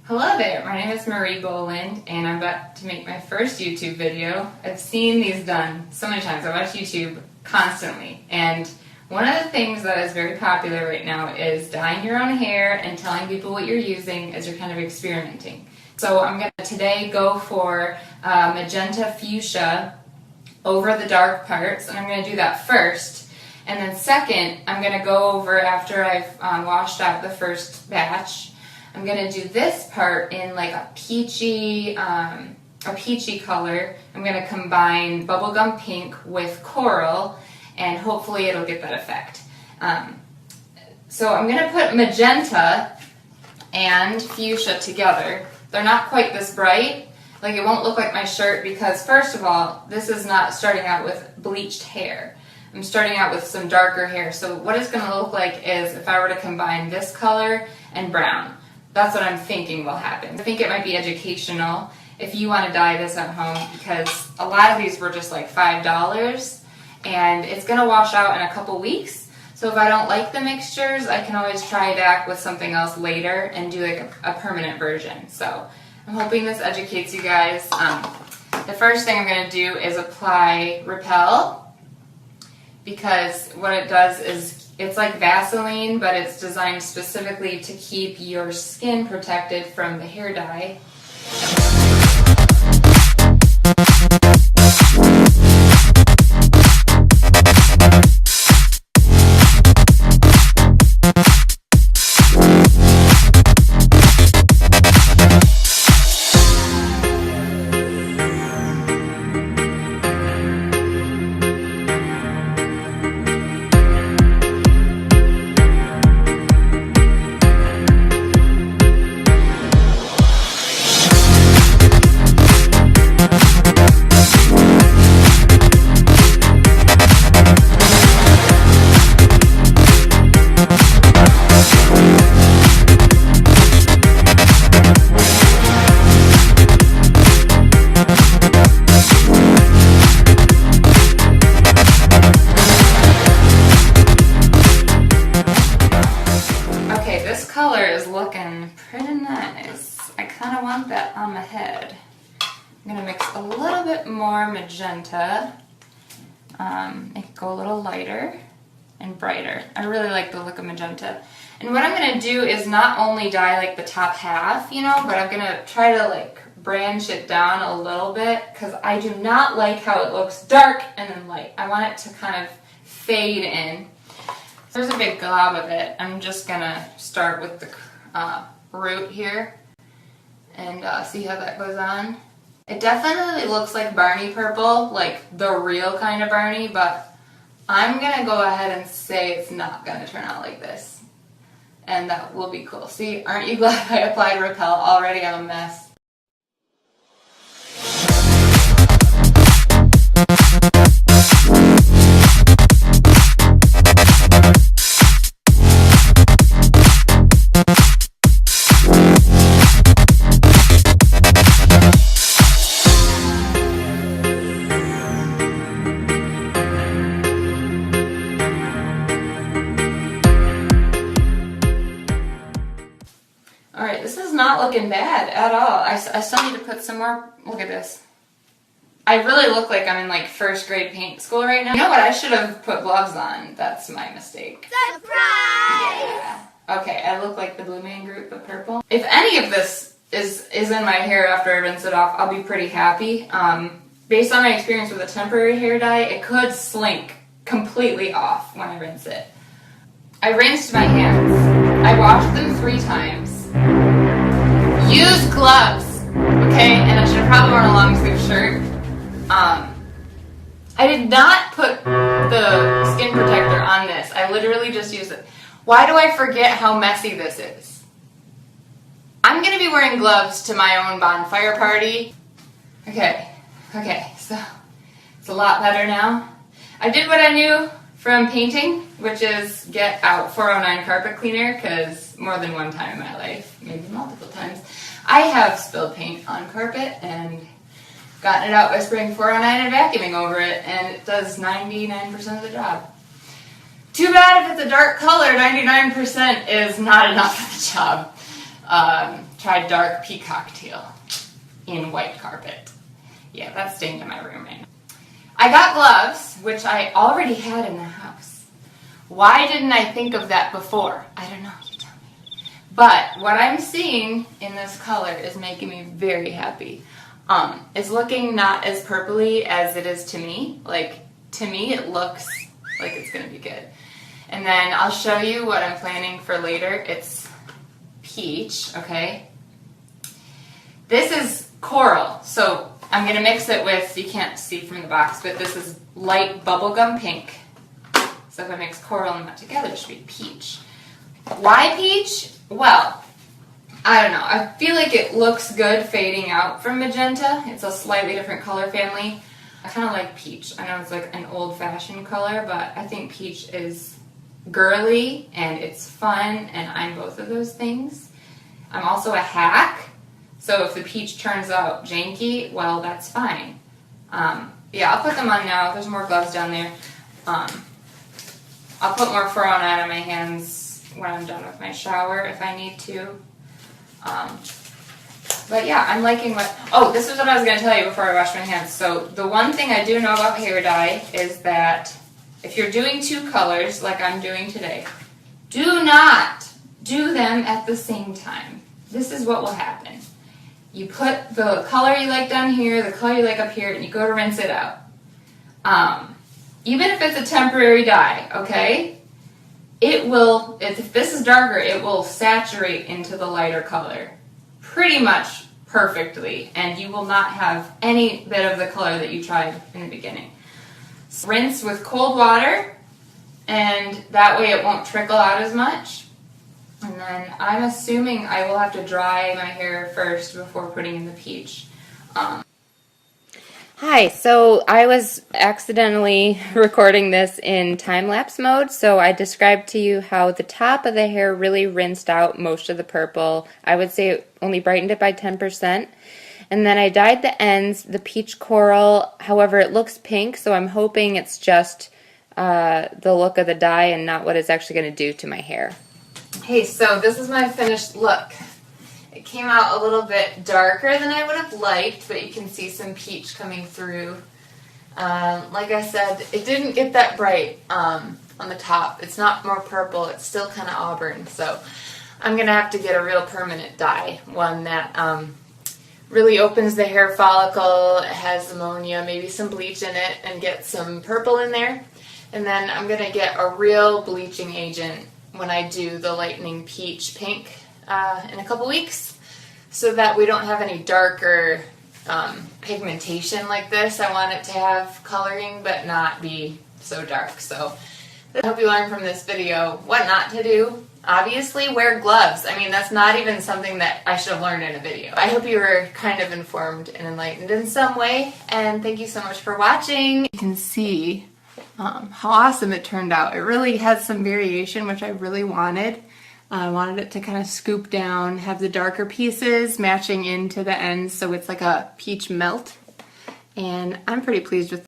Hello there, my name is Marie Boland and I'm about to make my first YouTube video. I've seen these done so many times. I watch YouTube constantly, and one of the things that is very popular right now is dyeing your own hair and telling people what you're using as you're kind of experimenting. So I'm going to today go for Magenta Fuchsia over the dark parts, and I'm going to do that first. And then second, I'm going to go over, after I've washed out the first batch, I'm going to do this part in like a peachy color. I'm going to combine bubblegum pink with coral, and hopefully it'll get that effect. So I'm going to put magenta and fuchsia together. They're not quite this bright. Like, it won't look like my shirt because, first of all, this is not starting out with bleached hair. I'm starting out with some darker hair. So what it's going to look like is if I were to combine this color and brown. That's what I'm thinking will happen. I think it might be educational if you want to dye this at home, because a lot of these were just like $5 and it's going to wash out in a couple weeks. So if I don't like the mixtures, I can always try back with something else later and do like a permanent version. So I'm hoping this educates you guys. The first thing I'm going to do is apply Repel, because what it does is it's like Vaseline, but it's designed specifically to keep your skin protected from the hair dye. Color is looking pretty nice. I kind of want that on my head. I'm going to mix a little bit more magenta, make it go a little lighter and brighter. I really like the look of magenta. And what I'm going to do is not only dye like the top half, but I'm going to try to like branch it down a little bit, because I do not like how it looks dark and then light. I want it to kind of fade in. There's a big glob of it. I'm just gonna start with the root here and see how that goes on. It definitely looks like Barney purple, like the real kind of Barney, but I'm gonna go ahead and say it's not gonna turn out like this. And that will be cool. See, aren't you glad I applied Repel? Already I'm a mess. Alright, this is not looking bad at all. I still need to put some more. Look at this. I really look like I'm in like first grade paint school right now. You know what? I should have put gloves on. That's my mistake. Surprise! Yeah. Okay, I look like the Blue Man Group but purple. If any of this is in my hair after I rinse it off, I'll be pretty happy. Based on my experience with a temporary hair dye, it could slink completely off when I rinse it. I rinsed my hands. I washed them 3 times. Use gloves, okay? And I should have probably worn a long sleeve shirt. I did not put the skin protector on this. I literally just used it. Why do I forget how messy this is? I'm going to be wearing gloves to my own bonfire party. Okay, so it's a lot better now. I did what I knew from painting, which is get out 409 carpet cleaner, because more than one time in my life, maybe multiple times, I have spilled paint on carpet and gotten it out by spraying 409 and vacuuming over it, and it does 99% of the job. Too bad if it's a dark color, 99% is not enough of the job. tried dark peacock teal in white carpet. Yeah, that's staying in my room right now. I got gloves, which I already had in the house. Why didn't I think of that before? I don't know, you tell me. But what I'm seeing in this color is making me very happy. It's looking not as purpley as it is to me. Like, to me it looks like it's going to be good. And then I'll show you what I'm planning for later. It's peach, okay? This is coral, so I'm going to mix it with, you can't see from the box, but this is light bubblegum pink. So if I mix coral and that together, it should be peach. Why peach? Well, I don't know. I feel like it looks good fading out from magenta. It's a slightly different color family. I kind of like peach. I know it's like an old-fashioned color, but I think peach is girly and it's fun, and I'm both of those things. I'm also a hack. So if the peach turns out janky, well, that's fine. Yeah, I'll put them on now. There's more gloves down there. I'll put more fur on out of my hands when I'm done with my shower if I need to. But yeah, I'm liking what... Oh, this is what I was going to tell you before I wash my hands. So the one thing I do know about hair dye is that if you're doing two colors like I'm doing today, do not do them at the same time. This is what will happen. You put the color you like down here, the color you like up here, and you go to rinse it out. Even if it's a temporary dye, okay? It will, if this is darker, it will saturate into the lighter color pretty much perfectly, and you will not have any bit of the color that you tried in the beginning. So rinse with cold water, and that way it won't trickle out as much. And then I'm assuming I will have to dry my hair first before putting in the peach. Hi, so I was accidentally recording this in time-lapse mode, so I described to you how the top of the hair really rinsed out most of the purple. I would say it only brightened it by 10%. And then I dyed the ends, the peach coral. However, it looks pink, so I'm hoping it's just the look of the dye and not what it's actually going to do to my hair. Hey, so this is my finished look. It came out a little bit darker than I would have liked, but you can see some peach coming through. Like I said, it didn't get that bright on the top. It's not more purple, it's still kind of auburn, so I'm going to have to get a real permanent dye, one that really opens the hair follicle, it has ammonia, maybe some bleach in it, and get some purple in there. And then I'm going to get a real bleaching agent when I do the lightning peach pink in a couple weeks, so that we don't have any darker pigmentation like this. I want it to have coloring but not be so dark. So I hope you learned from this video what not to do. Obviously wear gloves. I mean, that's not even something that I should have learned in a video. I hope you were kind of informed and enlightened in some way, and thank you so much for watching. You can see how awesome it turned out. It really has some variation, which I really wanted. I wanted it to kind of scoop down, have the darker pieces matching into the ends, so it's like a peach melt. And I'm pretty pleased with